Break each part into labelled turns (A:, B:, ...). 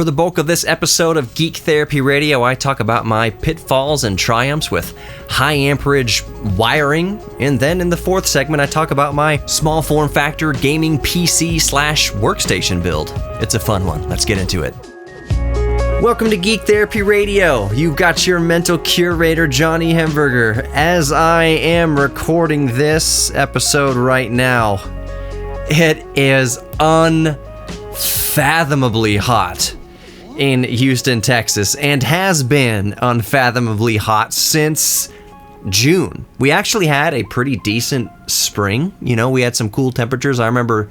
A: For the bulk of this episode of Geek Therapy Radio, I talk about my pitfalls and triumphs with high amperage wiring, and then in the fourth segment, I talk about my small form factor gaming PC/workstation build. It's a fun one. Let's get into it. Welcome to Geek Therapy Radio. You've got your mental curator, Johnny Hemberger. As I am recording this episode right now, it is unfathomably hot in Houston, Texas, and has been unfathomably hot since June. We actually had a pretty decent spring. You know, we had some cool temperatures. I remember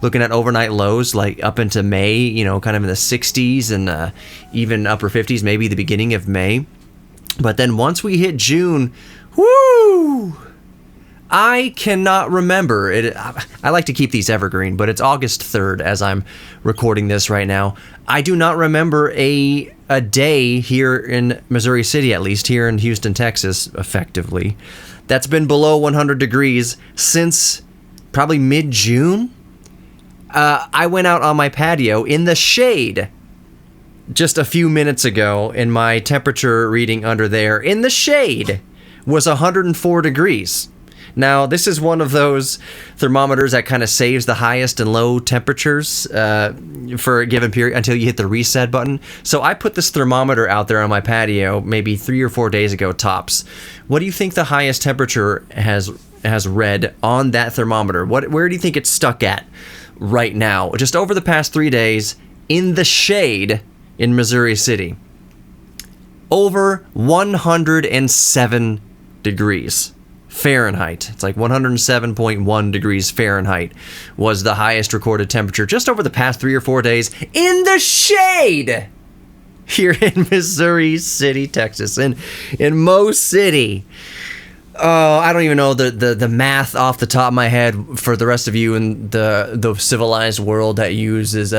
A: looking at overnight lows like up into May, you know, kind of in the 60s and even upper 50s, maybe the beginning of May. But then once we hit June, whoo! I cannot remember it. I like to keep these evergreen, but it's August 3rd as I'm recording this right now. I do not remember a day here in Missouri City, at least here in Houston, Texas, effectively, that's been below 100 degrees since probably mid-June. I went out on my patio in the shade just a few minutes ago, and my temperature reading under there in the shade was 104 degrees. Now, this is one of those thermometers that kind of saves the highest and low temperatures for a given period until you hit the reset button. So I put this thermometer out there on my patio maybe 3 or 4 days ago, tops. What do you think the highest temperature has read on that thermometer? Where do you think it's stuck at right now? Just over the past 3 days in the shade in Missouri City. Over 107 degrees. Fahrenheit. It's like 107.1 degrees Fahrenheit was the highest recorded temperature just over the past 3 or 4 days in the shade here in Missouri City, Texas, in Mo City. Oh, I don't even know the math off the top of my head for the rest of you in the civilized world that uses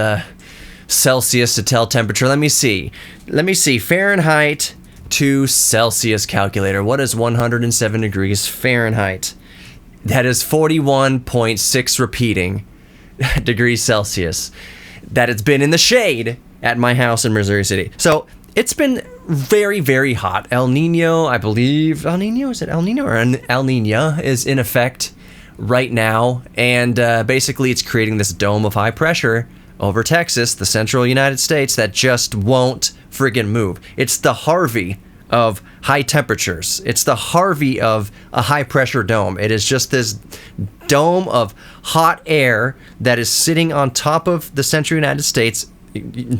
A: Celsius to tell temperature. Let me see. Fahrenheit to Celsius calculator. What is 107 degrees Fahrenheit? That is 41.6 repeating degrees Celsius. That it's been in the shade at my house in Missouri City. So it's been very, very hot. El Nino, I believe. El Nino? Is it El Nino or El Nina is in effect right now. And basically it's creating this dome of high pressure over Texas, the central United States, that just won't friggin' move. It's the Harvey of high temperatures. It's the Harvey of a high pressure dome. It is just this dome of hot air that is sitting on top of the central United States,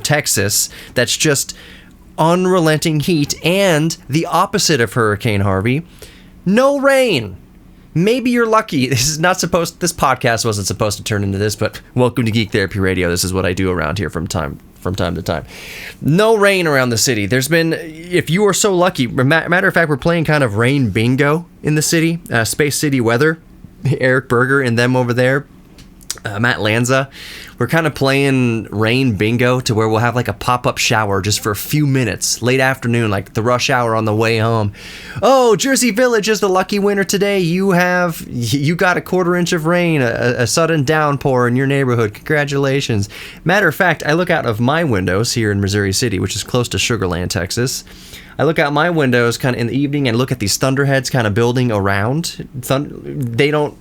A: Texas, that's just unrelenting heat. And the opposite of Hurricane Harvey, no rain. Maybe you're lucky. This podcast wasn't supposed to turn into this, but welcome to Geek Therapy Radio. This is what I do around here from time to time. No rain around the city. There's been, if you are so lucky, matter of fact, we're playing kind of rain bingo in the city. Space City Weather, Eric Berger and them over there, Matt Lanza. We're kind of playing rain bingo to where we'll have like a pop-up shower just for a few minutes, late afternoon, like the rush hour on the way home. Oh, Jersey Village is the lucky winner today. You got a 1/4 inch of rain, a sudden downpour in your neighborhood. Congratulations. Matter of fact, I look out of my windows here in Missouri City, which is close to Sugar Land, Texas. I look out my windows kind of in the evening and look at these thunderheads kind of building around. They don't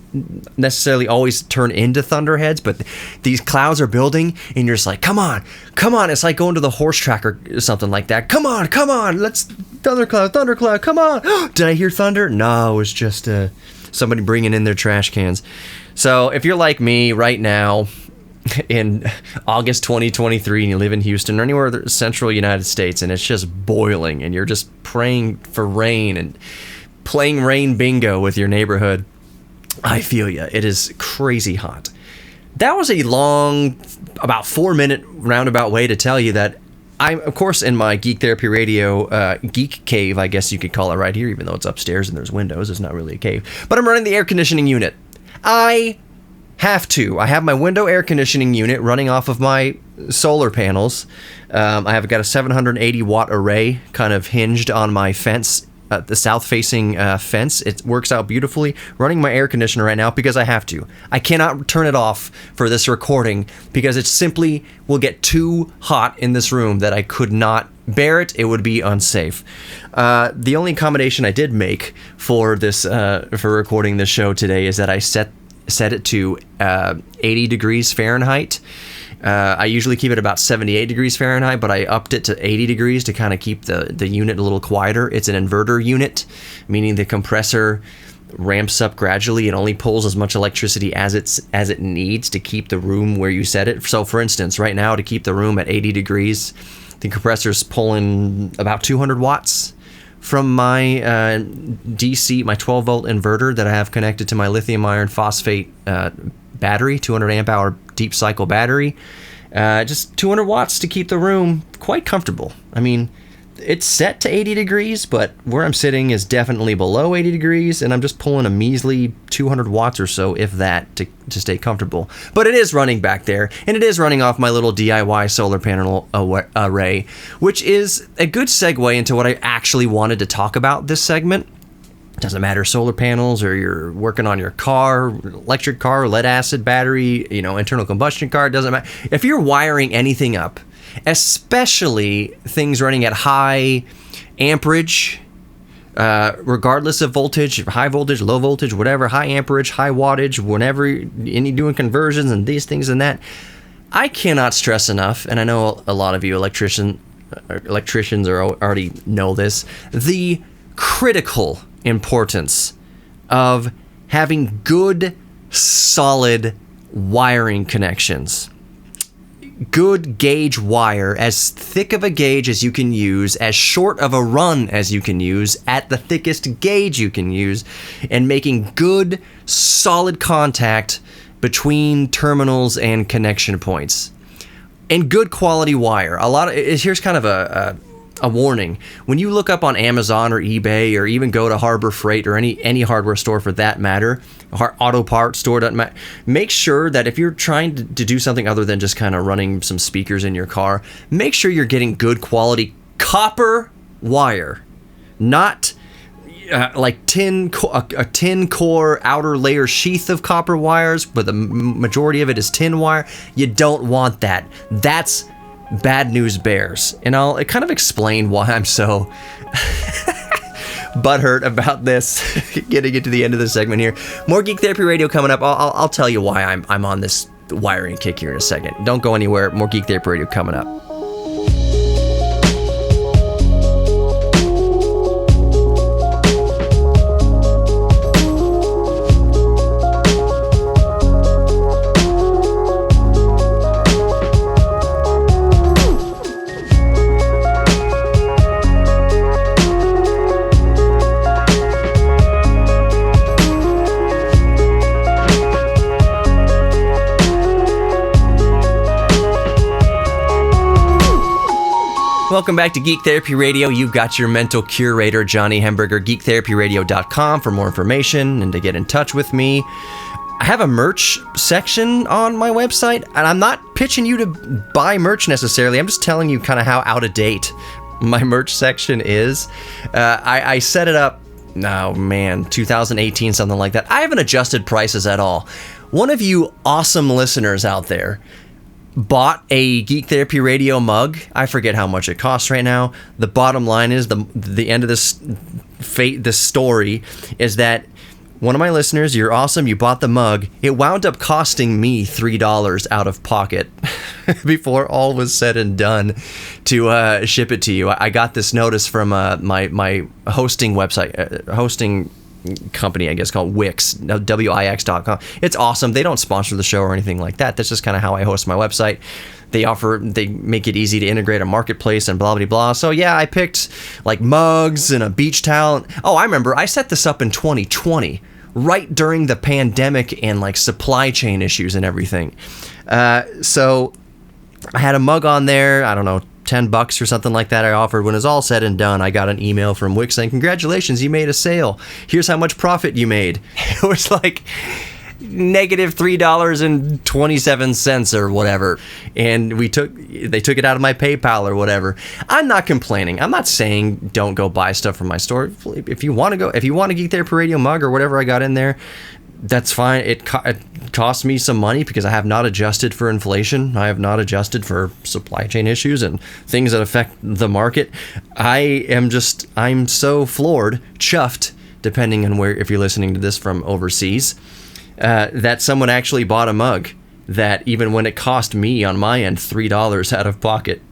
A: necessarily always turn into thunderheads, but these clouds are building, and you're just like, come on. It's like going to the horse track or something like that. Come on, let's thundercloud, come on. Did I hear thunder? No, it was just somebody bringing in their trash cans. So if you're like me right now, in August 2023 and you live in Houston or anywhere in the central United States and it's just boiling and you're just praying for rain and playing rain bingo with your neighborhood, I feel ya. It is crazy hot. That was a long, about 4-minute roundabout way to tell you that I'm, of course, in my Geek Therapy Radio geek cave, I guess you could call it right here, even though it's upstairs and there's windows. It's not really a cave. But I'm running the air conditioning unit. I have my window air conditioning unit running off of my solar panels. I've got a 780 watt array kind of hinged on my fence the south-facing fence. It works out beautifully. Running my air conditioner right now because I have to. I cannot turn it off for this recording because it simply will get too hot in this room that I could not bear it. It would be unsafe. The only accommodation I did make for this for recording this show today is that I set it to 80 degrees Fahrenheit. I usually keep it about 78 degrees Fahrenheit, but I upped it to 80 degrees to kind of keep the unit a little quieter. It's an inverter unit, meaning the compressor ramps up gradually. It only pulls as much electricity as it needs to keep the room where you set it. So for instance, right now, to keep the room at 80 degrees, the compressor's pulling about 200 watts from my DC, my 12 volt inverter that I have connected to my lithium iron phosphate battery, 200 amp hour deep cycle battery. Just 200 watts to keep the room quite comfortable. I mean, it's set to 80 degrees, but where I'm sitting is definitely below 80 degrees, and I'm just pulling a measly 200 watts or so, if that, to stay comfortable. But it is running back there, and it is running off my little DIY solar panel array, which is a good segue into what I actually wanted to talk about this segment. Doesn't matter, solar panels, or you're working on your car, electric car, lead acid battery, internal combustion car, it doesn't matter. If you're wiring anything up, especially things running at high amperage, regardless of voltage, high voltage, low voltage, whatever, high amperage, high wattage, whenever you're doing conversions and these things and that, I cannot stress enough, and I know a lot of you electricians already know this, the critical importance of having good, solid wiring connections. Good gauge wire, as thick of a gauge as you can use, as short of a run as you can use, at the thickest gauge you can use, and making good, solid contact between terminals and connection points. And good quality wire. Here's kind of a warning. When you look up on Amazon or eBay, or even go to Harbor Freight or any hardware store for that matter, auto parts store, doesn't matter, make sure that if you're trying to do something other than just kind of running some speakers in your car, make sure you're getting good quality copper wire, not like a tin core outer layer sheath of copper wires, but the majority of it is tin wire. You don't want that. That's bad news bears. And I'll kind of explain why I'm so butthurt about this. Getting into the end of the segment here. More Geek Therapy Radio coming up. I'll tell you why I'm on this wiring kick here in a second. Don't go anywhere. More Geek Therapy Radio coming up. Welcome back to Geek Therapy Radio. You've got your mental curator, Johnny Hemberger, geektherapyradio.com for more information and to get in touch with me. I have a merch section on my website, and I'm not pitching you to buy merch necessarily. I'm just telling you kind of how out of date my merch section is. I set it up, 2018, something like that. I haven't adjusted prices at all. One of you awesome listeners out there bought a Geek Therapy Radio mug. I forget how much it costs right now. The bottom line is, the end of this story is that one of my listeners, you're awesome, you bought the mug. It wound up costing me $3 out of pocket before all was said and done to ship it to you. I got this notice from my hosting website, hosting company, I guess, called Wix, Wix.com. It's awesome. They don't sponsor the show or anything like that. That's just kind of how I host my website. They make it easy to integrate a marketplace and blah, blah, blah. So yeah, I picked like mugs and a beach towel. Oh, I remember I set this up in 2020, right during the pandemic and like supply chain issues and everything. So I had a mug on there, I don't know, $10 or something like that I offered. When it was all said and done, I got an email from Wix saying, congratulations, you made a sale. Here's how much profit you made. It was like, negative $3.27 or whatever, and they took it out of my PayPal or whatever. I'm not complaining. I'm not saying don't go buy stuff from my store. If you want a Geek Therapy Radio mug or whatever I got in there, that's fine. It cost me some money because I have not adjusted for inflation. I have not adjusted for supply chain issues and things that affect the market. I'm so floored, chuffed, depending on if you're listening to this from overseas, that someone actually bought a mug that even when it cost me on my end $3 out of pocket,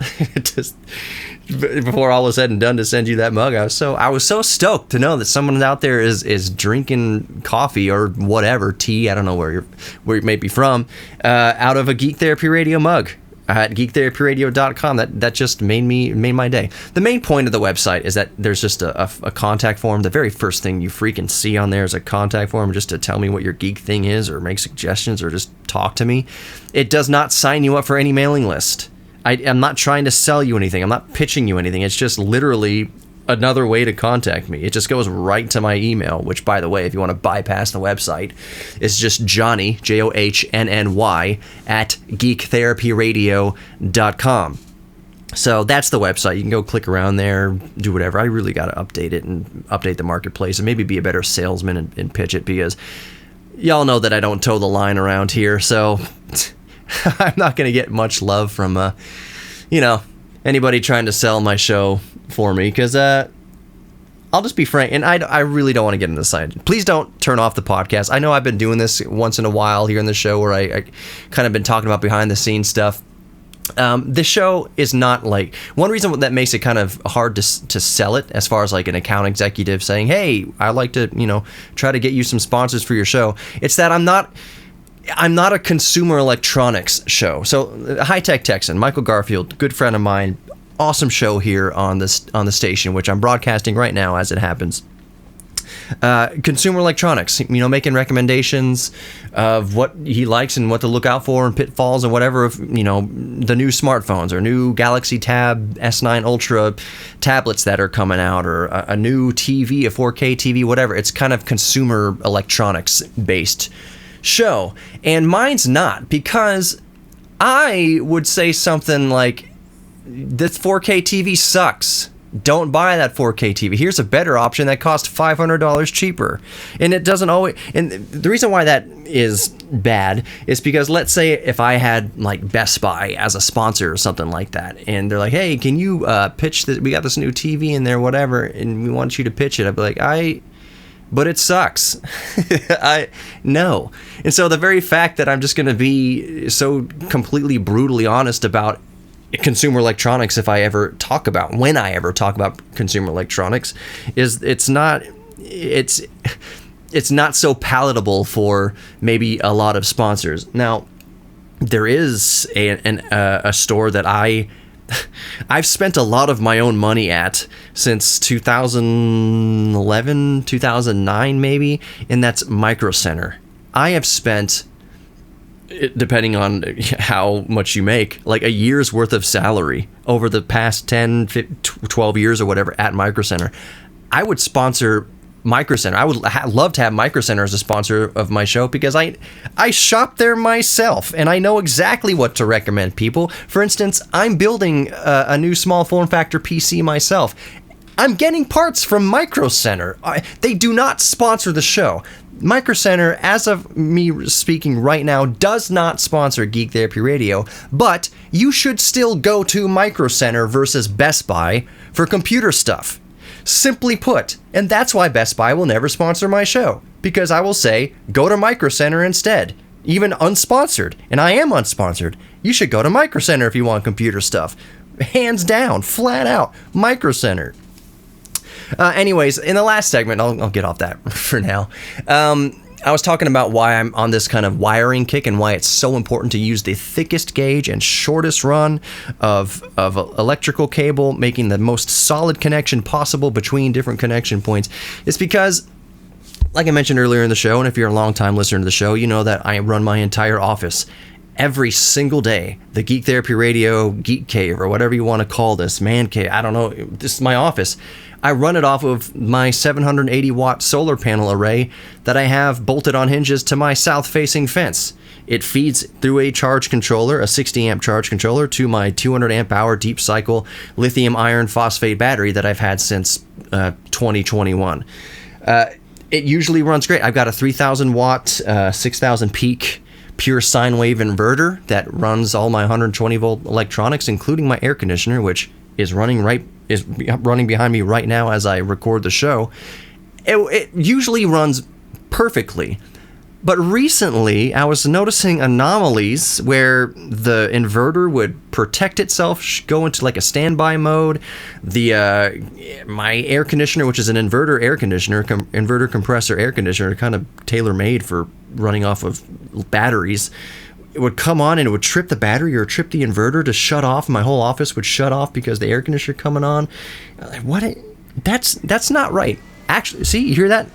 A: just before all was said and done to send you that mug, I was so stoked to know that someone out there is drinking coffee or whatever, tea, I don't know where you may be from, out of a Geek Therapy Radio mug at geektherapyradio.com. That just made my day. The main point of the website is that there's just a contact form. The very first thing you freaking see on there is a contact form just to tell me what your geek thing is or make suggestions or just talk to me. It does not sign you up for any mailing list. I'm not trying to sell you anything. I'm not pitching you anything. It's just literally another way to contact me. It just goes right to my email, which, by the way, if you want to bypass the website, is just Johnny, JOHNNY, at geektherapyradio.com. So that's the website. You can go click around there, do whatever. I really got to update it and update the marketplace and maybe be a better salesman and pitch it, because y'all know that I don't toe the line around here, so I'm not going to get much love from, anybody trying to sell my show for me, because I'll just be frank, and I really don't want to get into the side. Please don't turn off the podcast. I know I've been doing this once in a while here in the show where I kind of been talking about behind the scenes stuff. This show is not like, one reason that makes it kind of hard to sell it as far as like an account executive saying, hey, I'd like to, try to get you some sponsors for your show. It's that I'm not a consumer electronics show. So High Tech Texan, Michael Garfield, good friend of mine, awesome show here on the station, which I'm broadcasting right now as it happens. Consumer electronics, making recommendations of what he likes and what to look out for and pitfalls and whatever of, the new smartphones or new Galaxy Tab S9 Ultra tablets that are coming out, or a new TV, a 4K TV, whatever. It's kind of consumer electronics based show. And mine's not, because I would say something like, this 4K TV sucks. Don't buy that 4K TV. Here's a better option that costs $500 cheaper. And it doesn't always... And the reason why that is bad is because, let's say if I had like Best Buy as a sponsor or something like that, and they're like, hey, can you pitch this? We got this new TV in there, whatever, and we want you to pitch it. I'd be like, but it sucks. No. And so the very fact that I'm just going to be so completely brutally honest about consumer electronics, when I ever talk about consumer electronics, is it's not so palatable for maybe a lot of sponsors. Now, there is a store that I've spent a lot of my own money at since 2011, 2009 maybe, and that's Micro Center. I have spent, depending on how much you make, like a year's worth of salary over the past 10, 12 years or whatever at Micro Center. I would sponsor Micro Center. I would love to have Micro Center as a sponsor of my show, because I shop there myself and I know exactly what to recommend people. For instance, I'm building a new small form factor PC myself. I'm getting parts from Micro Center. They do not sponsor the show. Micro Center, as of me speaking right now, does not sponsor Geek Therapy Radio, but you should still go to Micro Center versus Best Buy for computer stuff. Simply put, and that's why Best Buy will never sponsor my show, because I will say, go to Micro Center instead, even unsponsored, and I am unsponsored. You should go to Micro Center if you want computer stuff. Hands down, flat out, Micro Center. Anyways, in the last segment, I'll get off that for now. I was talking about why I'm on this kind of wiring kick and why it's so important to use the thickest gauge and shortest run of electrical cable, making the most solid connection possible between different connection points. It's because, like I mentioned earlier in the show, and if you're a long-time listener to the show, you know that I run my entire office every single day. The Geek Therapy Radio Geek Cave, or whatever you want to call this, man cave, I don't know, this is my office. I run it off of my 780 watt solar panel array that I have bolted on hinges to my south facing fence. It feeds through a charge controller, a 60 amp charge controller, to my 200 amp hour deep cycle lithium iron phosphate battery that I've had since 2021. It usually runs great. I've got a 3000 watt, 6000 peak pure sine wave inverter that runs all my 120 volt electronics, including my air conditioner, which is running behind me right now as I record the show. It usually runs perfectly. But recently, I was noticing anomalies where the inverter would protect itself, go into like a standby mode. My air conditioner, which is an inverter air conditioner, inverter compressor air conditioner, kind of tailor-made for running off of batteries, it would come on and it would trip the battery or trip the inverter to shut off. My whole office would shut off because the air conditioner coming on. What? That's not right. Actually, see, you hear that?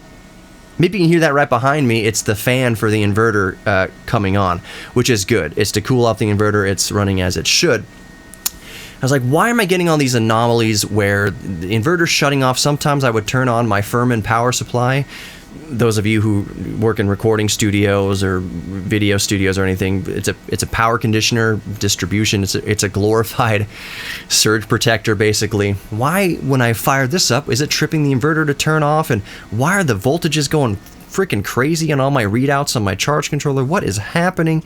A: Maybe you can hear that right behind me. It's the fan for the inverter coming on, which is good. It's to cool off the inverter. It's running as it should. I was like, why am I getting all these anomalies where the inverter's shutting off? Sometimes I would turn on my Furman power supply. Those of you who work in recording studios or video studios or anything, it's a power conditioner distribution. It's a glorified surge protector, basically. Why, when I fire this up, is it tripping the inverter to turn off? And why are the voltages going freaking crazy on all my readouts on my charge controller? What is happening?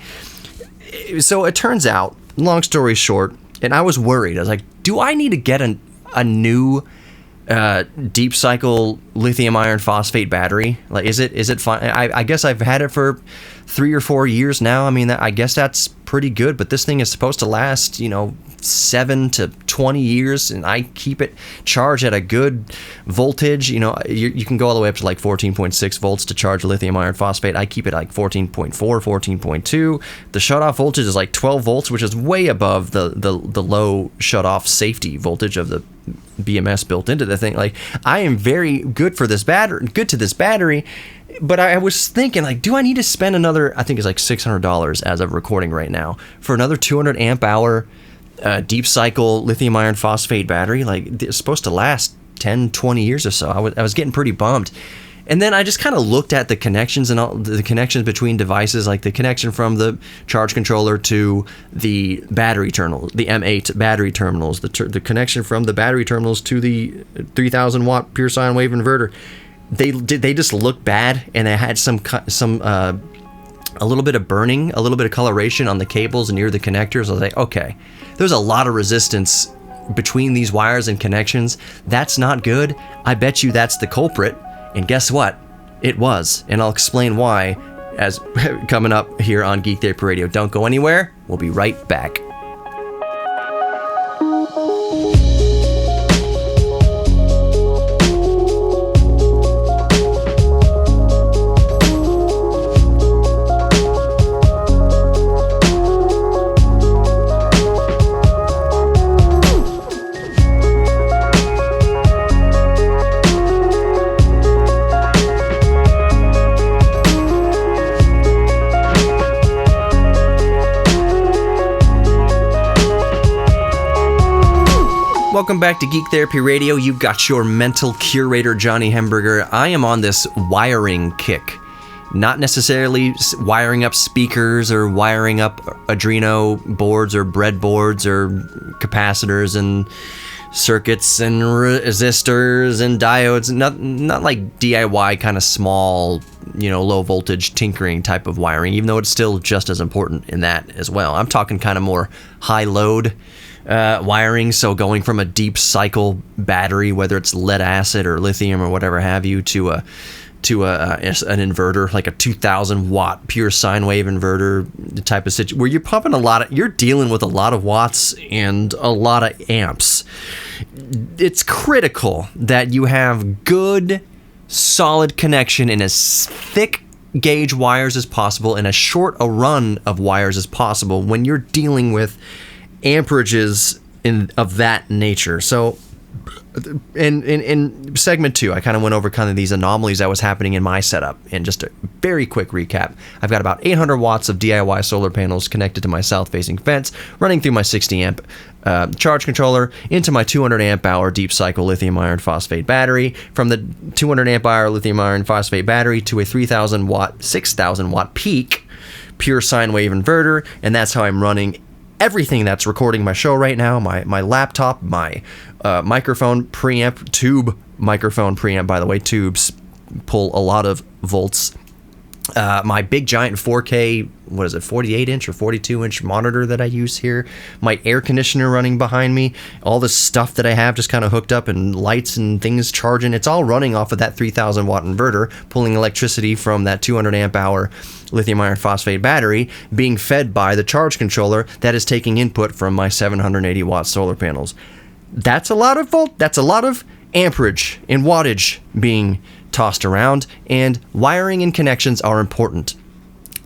A: So it turns out, long story short, and I was worried. I was like, do I need to get a new deep cycle lithium iron phosphate battery? Like, is it fine? I guess I've had it for 3 or 4 years now. I mean, I guess that's pretty good, but this thing is supposed to last, 7 to 20 years, and I keep it charged at a good voltage. You can go all the way up to like 14.6 volts to charge lithium iron phosphate. I keep it like 14.4, 14.2. The shutoff voltage is like 12 volts, which is way above the low shutoff safety voltage of the BMS built into the thing. Like, I am very good to this battery, but I was thinking, like, do I need to spend another, I think it's like $600 as of recording right now, for another 200 amp hour deep cycle lithium iron phosphate battery? Like, it's supposed to last 10, 20 years or so. I was getting pretty bummed. And then I just kind of looked at the connections and all the connections between devices, like the connection from the charge controller to the battery terminal, the M8 battery terminals, the connection from the battery terminals to the 3000 watt pure sine wave inverter. They just looked bad, and they had a little bit of burning, a little bit of coloration on the cables near the connectors. I was like, okay, there's a lot of resistance between these wires and connections. That's not good. I bet you that's the culprit. And guess what? It was. And I'll explain why as coming up here on Geek Therapy Radio. Don't go anywhere. We'll be right back. Welcome back to Geek Therapy Radio. You've got your mental curator, Johnny Hemberger. I am on this wiring kick. Not necessarily wiring up speakers or wiring up Arduino boards or breadboards or capacitors and circuits and resistors and diodes. Not like DIY kind of small, low voltage tinkering type of wiring, even though it's still just as important in that as well. I'm talking kind of more high load wiring, so going from a deep cycle battery, whether it's lead acid or lithium or whatever have you, to an inverter, like a 2000 watt pure sine wave inverter type of situation, where you're pumping you're dealing with a lot of watts and a lot of amps. It's critical that you have good, solid connection in as thick gauge wires as possible and as short a run of wires as possible when you're dealing with amperages of that nature. So in segment 2, I kind of went over kind of these anomalies that was happening in my setup. And just a very quick recap, I've got about 800 watts of DIY solar panels connected to my south-facing fence, running through my 60 amp charge controller into my 200 amp hour deep cycle lithium iron phosphate battery. From the 200 amp hour lithium iron phosphate battery to a 3000 watt, 6000 watt peak pure sine wave inverter, and that's how I'm running everything that's recording my show right now. My laptop, my microphone preamp, tube microphone preamp, by the way. Tubes pull a lot of volts. My big giant 4K, 48-inch or 42-inch monitor that I use here. My air conditioner running behind me. All the stuff that I have just kind of hooked up, and lights and things charging. It's all running off of that 3000 watt inverter, pulling electricity from that 200 amp hour lithium iron phosphate battery, being fed by the charge controller that is taking input from my 780 watt solar panels. That's a lot of that's a lot of amperage and wattage being tossed around, and wiring and connections are important.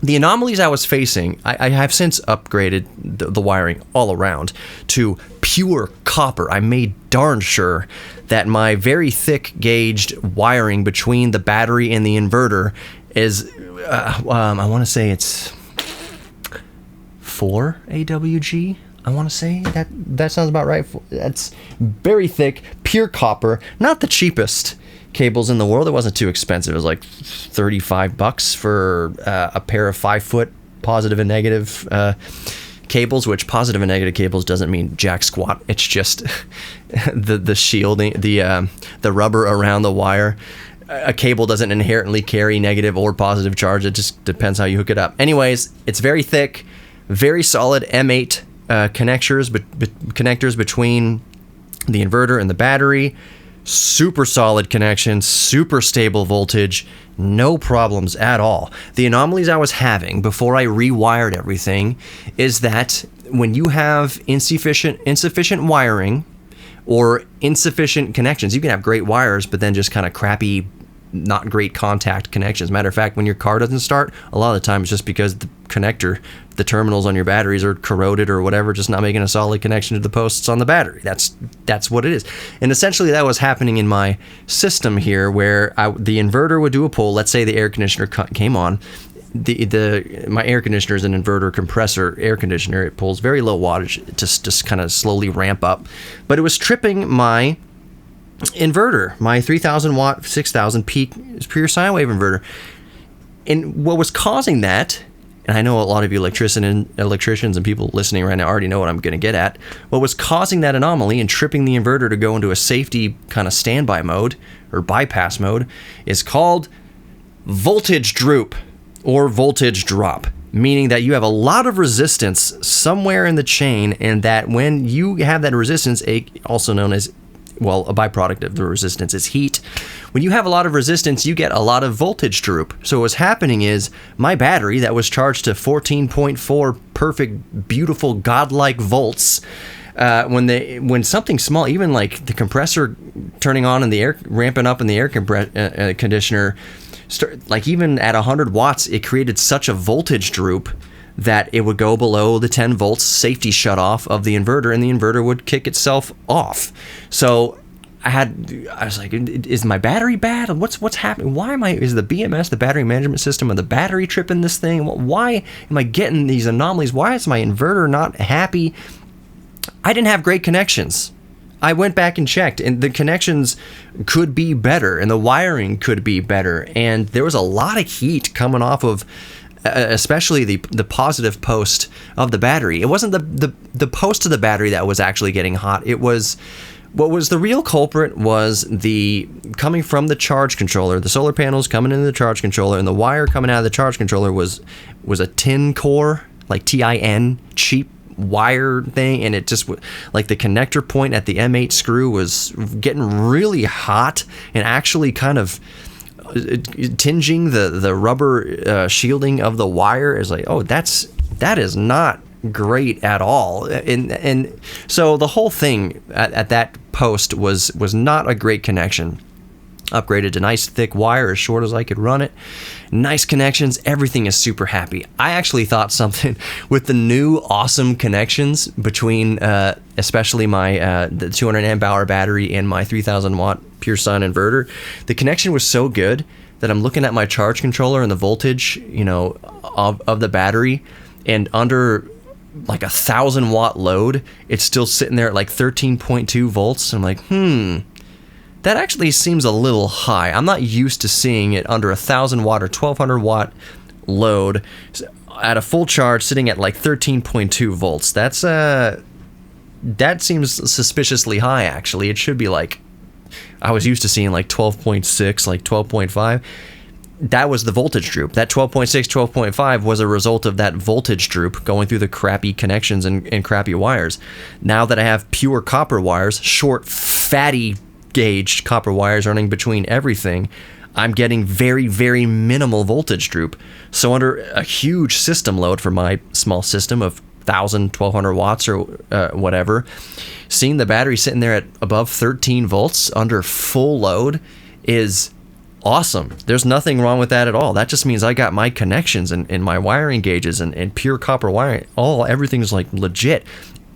A: The anomalies I was facing, I have since upgraded the wiring all around to pure copper. I made darn sure that my very thick gauged wiring between the battery and the inverter is, I want to say it's 4 AWG. I want to say that sounds about right. That's very thick, pure copper, not the cheapest cables in the world. It wasn't too expensive. It was like $35 for a pair of 5-foot positive and negative cables, which positive and negative cables doesn't mean jack squat. It's just the shielding, the rubber around the wire. A cable doesn't inherently carry negative or positive charge. It just depends how you hook it up. Anyways, it's very thick, very solid M8 connectors between the inverter and the battery. Super solid connection, super stable voltage, no problems at all. The anomalies I was having before I rewired everything is that when you have insufficient wiring or insufficient connections, you can have great wires, but then just kind of crappy, not great contact connections. Matter of fact, when your car doesn't start, a lot of the time it's just because the connector, the terminals on your batteries are corroded or whatever, just not making a solid connection to the posts on the battery. That's what it is. And essentially that was happening in my system here, where the inverter would do a pull. Let's say the air conditioner came on. My air conditioner is an inverter compressor air conditioner. It pulls very low wattage to just kind of slowly ramp up. But it was tripping my inverter, my 3000 watt 6000 peak pure sine wave inverter. And what was causing that, and I know a lot of you electricians and people listening right now already know what I'm going to get at, what was causing that anomaly and tripping the inverter to go into a safety kind of standby mode or bypass mode is called voltage droop or voltage drop, meaning that you have a lot of resistance somewhere in the chain, and that when you have that resistance, also known as, well, a byproduct of the resistance is heat. When you have a lot of resistance, you get a lot of voltage droop. So what's happening is my battery that was charged to 14.4 perfect, beautiful, godlike volts, when something small, even like the compressor turning on and the air ramping up in the air conditioner, like even at 100 watts, it created such a voltage droop that it would go below the 10 volts safety shutoff of the inverter, and the inverter would kick itself off. So I was like, is my battery bad? What's happening? Is the BMS, the battery management system, of the battery tripping this thing? Why am I getting these anomalies? Why is my inverter not happy? I didn't have great connections. I went back and checked, and the connections could be better, and the wiring could be better, and there was a lot of heat coming off of especially the positive post of the battery. It wasn't the post of the battery that was actually getting hot. It was, what was the real culprit was the coming from the charge controller, the solar panels coming into the charge controller, and the wire coming out of the charge controller was a tin core, like TIN, cheap wire thing, and it just, like, the connector point at the M8 screw was getting really hot and actually kind of tinging the rubber shielding of the wire. Is like, oh, that is not great at all. And so the whole thing at that post was not a great connection. Upgraded to nice thick wire, as short as I could run it. Nice connections. Everything is super happy. I actually thought something with the new awesome connections between, especially my the 200 amp hour battery and my 3000 watt pure sun inverter. The connection was so good that I'm looking at my charge controller and the voltage, of the battery, and under like 1,000 watt load, it's still sitting there at like 13.2 volts. I'm like, that actually seems a little high. I'm not used to seeing it under 1,000 watt or 1,200 watt load at a full charge sitting at like 13.2 volts. That seems suspiciously high, actually. It should be like, I was used to seeing like 12.6, like 12.5. That was the voltage droop. That 12.6, 12.5 was a result of that voltage droop going through the crappy connections and crappy wires. Now that I have pure copper wires, short, fatty gauge copper wires running between everything, I'm getting very, very minimal voltage droop. So under a huge system load for my small system of 1,000, 1,200 watts or whatever, seeing the battery sitting there at above 13 volts under full load is awesome. There's nothing wrong with that at all. That just means I got my connections and my wiring gauges and pure copper wiring, everything's like legit.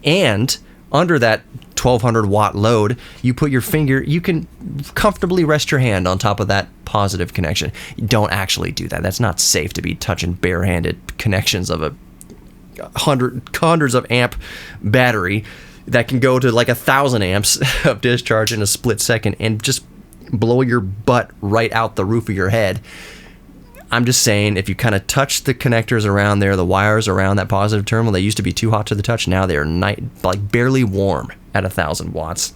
A: And under that 1,200 watt load, you put your finger, you can comfortably rest your hand on top of that positive connection. Don't actually do that. That's not safe to be touching barehanded connections of a hundreds of amp battery that can go to like 1,000 amps of discharge in a split second and just blow your butt right out the roof of your head. I'm just saying, if you kind of touch the connectors around there, the wires around that positive terminal, they used to be too hot to the touch. Now they're like barely warm at 1,000 watts.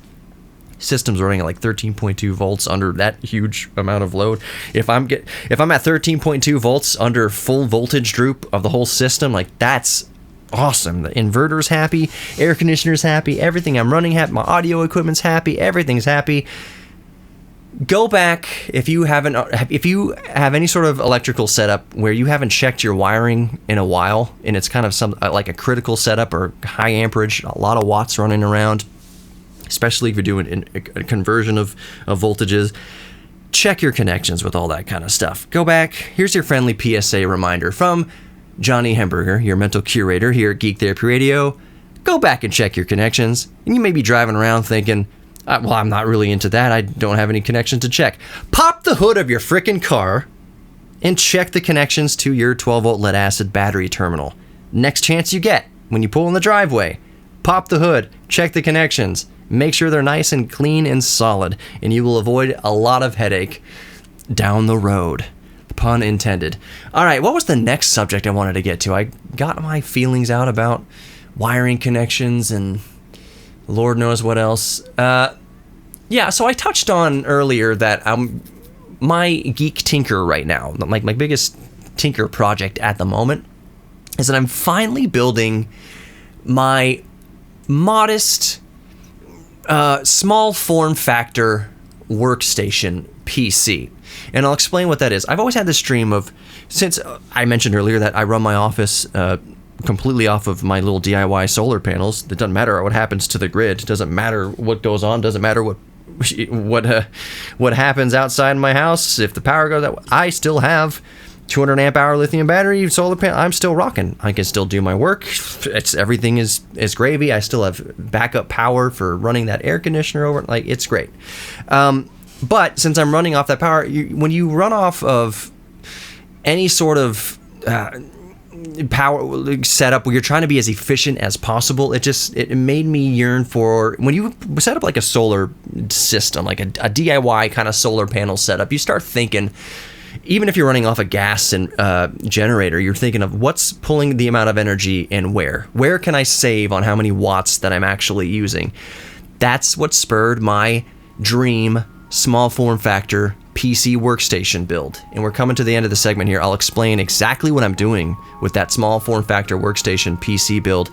A: System's running at like 13.2 volts under that huge amount of load. If I'm at 13.2 volts under full voltage droop of the whole system, like that's awesome. The inverter's happy, air conditioner's happy, everything I'm running happy, my audio equipment's happy, everything's happy. Go back if you have any sort of electrical setup where you haven't checked your wiring in a while, and it's kind of like a critical setup or high amperage, a lot of watts running around, especially if you're doing a conversion of voltages. Check your connections with all that kind of stuff. Go back. Here's your friendly PSA reminder from Johnny Hemberger, your mental curator here at Geek Therapy Radio. Go back and check your connections. And you may be driving around thinking, well, I'm not really into that. I don't have any connections to check. Pop the hood of your frickin' car and check the connections to your 12-volt lead-acid battery terminal. Next chance you get, when you pull in the driveway, pop the hood, check the connections, make sure they're nice and clean and solid, and you will avoid a lot of headache down the road. Pun intended. All right, what was the next subject I wanted to get to? I got my feelings out about wiring connections and Lord knows what else. So I touched on earlier that my geek tinker right now, my biggest tinker project at the moment, is that I'm finally building my modest, small form factor workstation PC. And I'll explain what that is. I've always had this dream of, since I mentioned earlier that I run my office completely off of my little DIY solar panels. It doesn't matter what happens to the grid. It doesn't matter what goes on. Doesn't matter what happens outside my house. If the power goes out, I still have 200 amp hour lithium battery solar panel. I'm still rocking. I can still do my work. Everything is gravy. I still have backup power for running that air conditioner over. Like, it's great. But since I'm running off that power, when you run off of any sort of power setup where you're trying to be as efficient as possible, it made me yearn for, when you set up like a solar system, like a DIY kind of solar panel setup, you start thinking, even if you're running off a gas and generator, you're thinking of what's pulling the amount of energy and where can I save on how many watts that I'm actually using. That's what spurred my dream small form factor PC workstation build. And we're coming to the end of the segment here. I'll explain exactly what I'm doing with that small form factor workstation PC build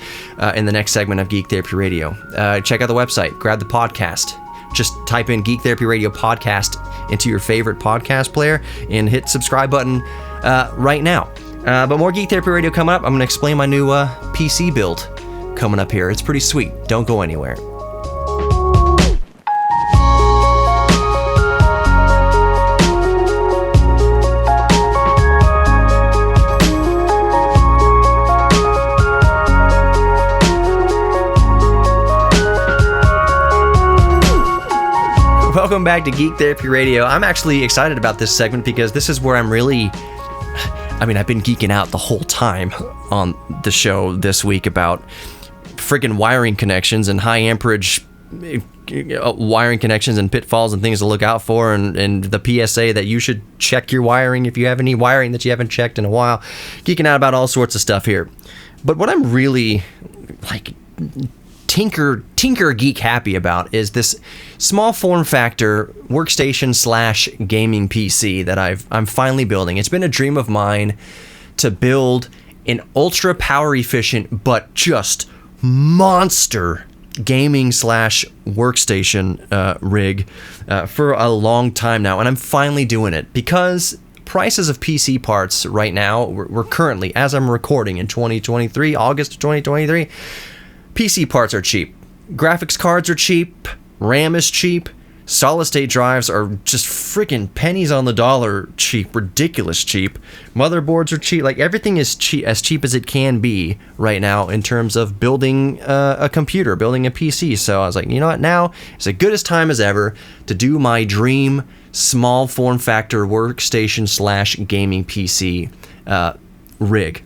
A: in the next segment of Geek Therapy Radio. Check out the website, grab the podcast, just type in Geek Therapy Radio podcast into your favorite podcast player and hit subscribe button right now. But more Geek Therapy Radio coming up. I'm going to explain my new PC build coming up here. It's pretty sweet. Don't go anywhere. Welcome back to Geek Therapy Radio. I'm actually excited about this segment because this is where I'm really... I mean, I've been geeking out the whole time on the show this week about friggin' wiring connections and high amperage wiring connections and pitfalls and things to look out for, and the PSA that you should check your wiring if you have any wiring that you haven't checked in a while. Geeking out about all sorts of stuff here. But what I'm really like tinker geek happy about is this small form factor workstation slash gaming PC that I'm finally building. It's been a dream of mine to build an ultra power efficient but just monster gaming slash workstation rig for a long time now, and I'm finally doing it because prices of PC parts right now, we're currently, as I'm recording in 2023, August of 2023, PC parts are cheap. Graphics cards are cheap. RAM is cheap. Solid state drives are just freaking pennies on the dollar cheap, ridiculous cheap. Motherboards are cheap. Like, everything is cheap, as cheap as it can be right now in terms of building a computer, building a PC. So I was like, you know what? Now it's as good as time as ever to do my dream small form factor workstation slash gaming PC rig.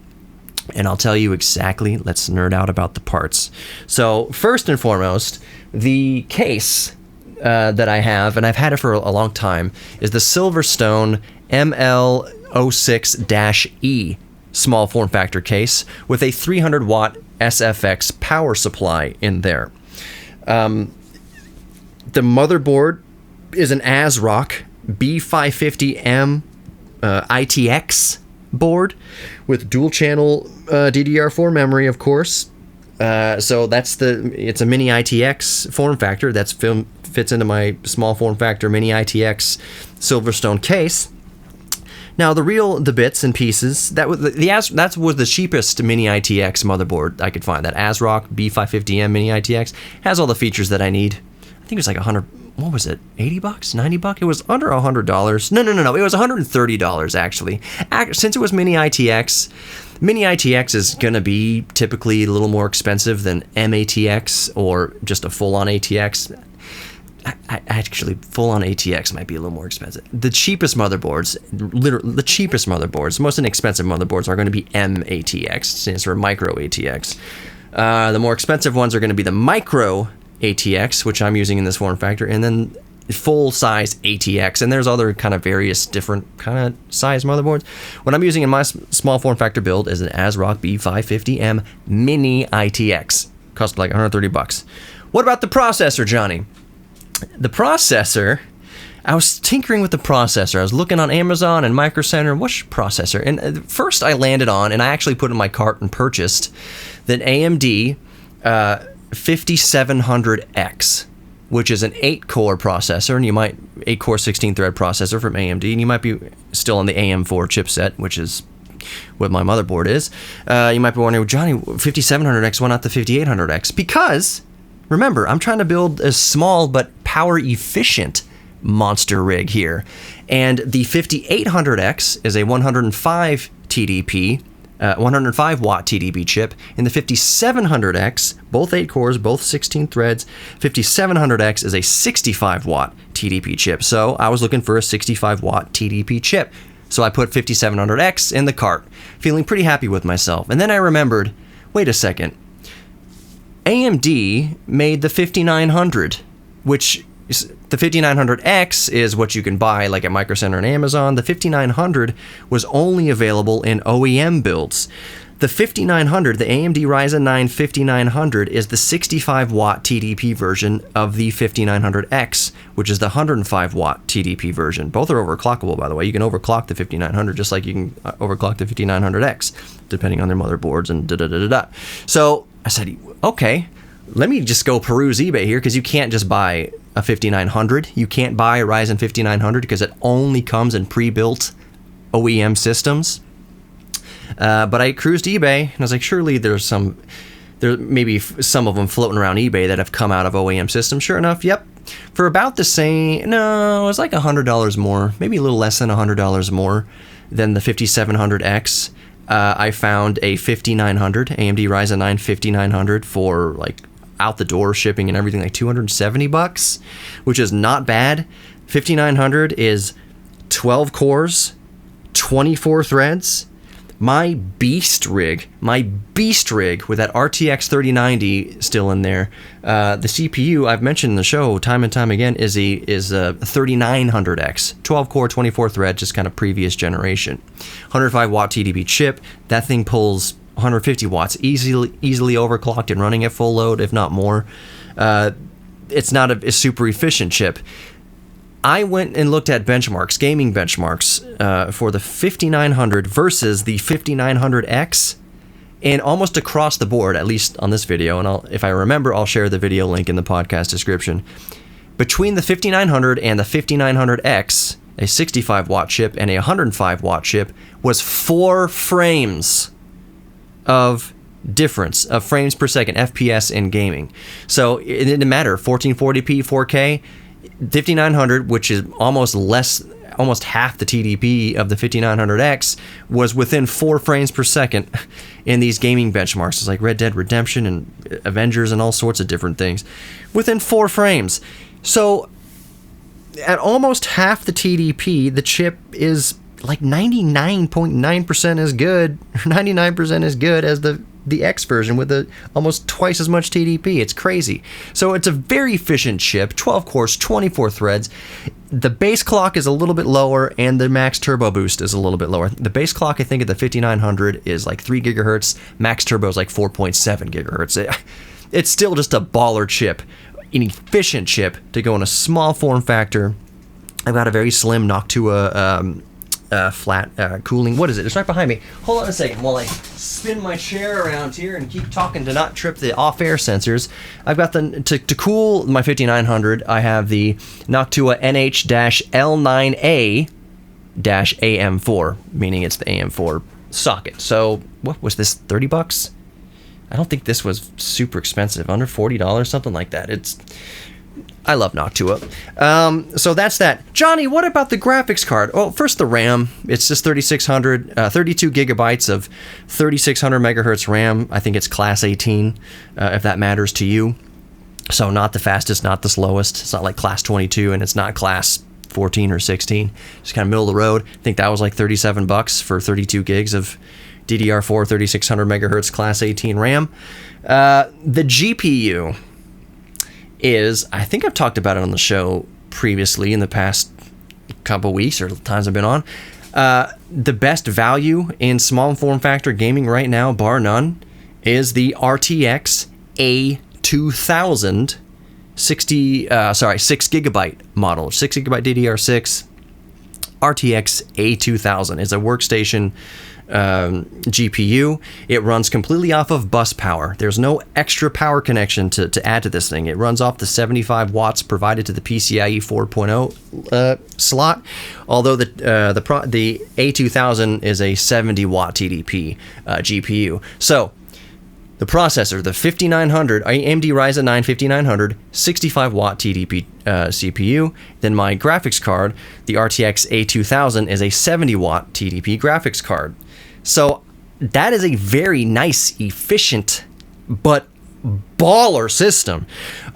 A: And I'll tell you exactly, let's nerd out about the parts. So first and foremost, the case that I have, and I've had it for a long time, is the Silverstone ML06-E small form factor case with a 300 watt SFX power supply in there. The motherboard is an AsRock B550M ITX board with dual channel DDR4 memory, of course. So it's a mini ITX form factor that's fits into my small form factor mini ITX Silverstone case. Now the bits and pieces that was the cheapest mini ITX motherboard I could find. That AsRock B550M mini ITX has all the features that I need. I think it was like 100. What was it? $80? $90? It was under $100. No. It was $130 actually. Since it was mini ITX is going to be typically a little more expensive than MATX or just a full-on ATX. Actually, full-on ATX might be a little more expensive. The cheapest motherboards, the most inexpensive motherboards are going to be MATX, stands for micro ATX. The more expensive ones are going to be the micro ATX, which I'm using in this form factor, and then full-size ATX, and there's other kind of various different kind of size motherboards. What I'm using in my small form factor build is an AsRock B550M Mini ITX. Cost like $130. What about the processor, Johnny? The processor, I was tinkering with the processor. I was looking on Amazon and Micro Center, which processor? And first I landed on, and I actually put in my cart and purchased, the AMD 5700X, which is an 8-core processor, and 8-core 16-thread processor from AMD, and you might be still on the AM4 chipset, which is what my motherboard is. You might be wondering, Johnny, 5700X, why not the 5800X? Because, remember, I'm trying to build a small but power-efficient monster rig here, and the 5800X is a 105 TDP 105 watt TDP chip. In the 5700X, both 8 cores, both 16 threads, 5700X is a 65 watt TDP chip. So I was looking for a 65 watt TDP chip. So I put 5700X in the cart, feeling pretty happy with myself. And then I remembered, wait a second, AMD made the 5900, which the 5900X is what you can buy like at Micro Center and Amazon. The 5900 was only available in OEM builds. The 5900, the AMD Ryzen 9 5900, is the 65 watt TDP version of the 5900X, which is the 105 watt TDP version. Both are overclockable, by the way. You can overclock the 5900 just like you can overclock the 5900X, depending on their motherboards and da-da-da-da-da. So I said, okay, let me just go peruse eBay here, because you can't just buy a 5900. You can't buy a Ryzen 5900 because it only comes in pre-built OEM systems. But I cruised eBay, and I was like, surely there may be some of them floating around eBay that have come out of OEM systems. Sure enough, yep. For about the same, no, it was like $100 more, maybe a little less than $100 more than the 5700X. I found a 5900, AMD Ryzen 9 5900 for like, out the door shipping and everything like $270, which is not bad. 5900 is 12 cores, 24 threads. My beast rig with that RTX 3090 still in there. The CPU I've mentioned in the show time and time again is a 3900X, 12 core, 24 thread, just kind of previous generation. 105 watt TDP chip. That thing pulls 150 watts easily overclocked and running at full load, if not more. It's not a super efficient chip. I went and looked at benchmarks, gaming benchmarks, for the 5900 versus the 5900X, and almost across the board, at least on this video, and if I remember, I'll share the video link in the podcast description. Between the 5900 and the 5900X, a 65 watt chip and a 105 watt chip was 4 frames of difference of frames per second, FPS in gaming. So it didn't matter, 1440p, 4K, 5900, which is almost half the TDP of the 5900X, was within 4 frames per second in these gaming benchmarks. It's like Red Dead Redemption and Avengers and all sorts of different things. Within 4 frames. So at almost half the TDP, the chip is like 99.9% as good, 99% as good as the X version with almost twice as much TDP. It's crazy. So it's a very efficient chip, 12 cores, 24 threads. The base clock is a little bit lower and the max turbo boost is a little bit lower. The base clock, I think, at the 5900 is like 3 gigahertz. Max turbo is like 4.7 gigahertz. It's still just a baller chip, an efficient chip to go in a small form factor. I've got a very slim Noctua flat cooling. What is it? It's right behind me. Hold on a second while I spin my chair around here and keep talking to not trip the off-air sensors. I've got to cool my 5900, I have the Noctua NH-L9A-AM4, meaning it's the AM4 socket. So what was this, $30? I don't think this was super expensive, under $40, something like that. I love Noctua. So that's that. Johnny, what about the graphics card? Oh, first the RAM. It's just 32 gigabytes of 3600 megahertz RAM. I think it's class 18, if that matters to you. So not the fastest, not the slowest. It's not like class 22, and it's not class 14 or 16. Just kind of middle of the road. I think that was like $37 for 32 gigs of DDR4 3600 megahertz class 18 RAM. The GPU is, I think I've talked about it on the show previously in the past couple weeks or times I've been on. The best value in small form factor gaming right now, bar none, is the RTX A2000 6 gigabyte model, 6 gigabyte DDR6 RTX A2000. It's a workstation GPU. It runs completely off of bus power. There's no extra power connection to add to this thing. It runs off the 75 watts provided to the PCIe 4.0 slot, although the A2000 is a 70 watt TDP GPU. So the processor, the 5900, AMD Ryzen 9 5900, 65 watt TDP CPU. Then my graphics card, the RTX A2000, is a 70 watt TDP graphics card. So that is a very nice, efficient, but baller system.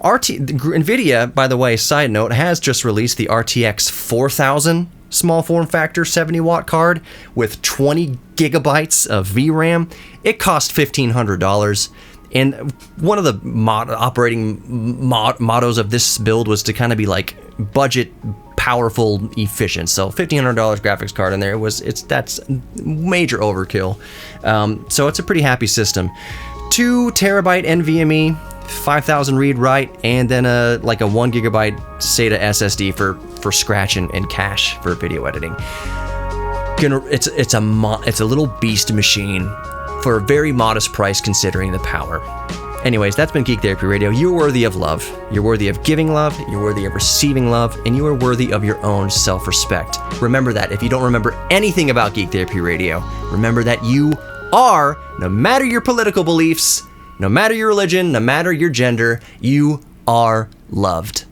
A: NVIDIA, by the way, side note, has just released the RTX 4000 small form factor 70 watt card with 20 gigabytes of VRAM. It cost $1,500. And one of the operating mottos of this build was to kind of be like budget, powerful, efficient. So $1,500 graphics card in there, that's major overkill. So it's a pretty happy system. 2 terabyte NVMe, 5000 read write, and then a 1 gigabyte SATA SSD for scratch and cache for video editing. It's a little beast machine for a very modest price considering the power. Anyways, that's been Geek Therapy Radio. You're worthy of love. You're worthy of giving love. You're worthy of receiving love. And you are worthy of your own self-respect. Remember that. If you don't remember anything about Geek Therapy Radio, remember that you are, no matter your political beliefs, no matter your religion, no matter your gender, you are loved.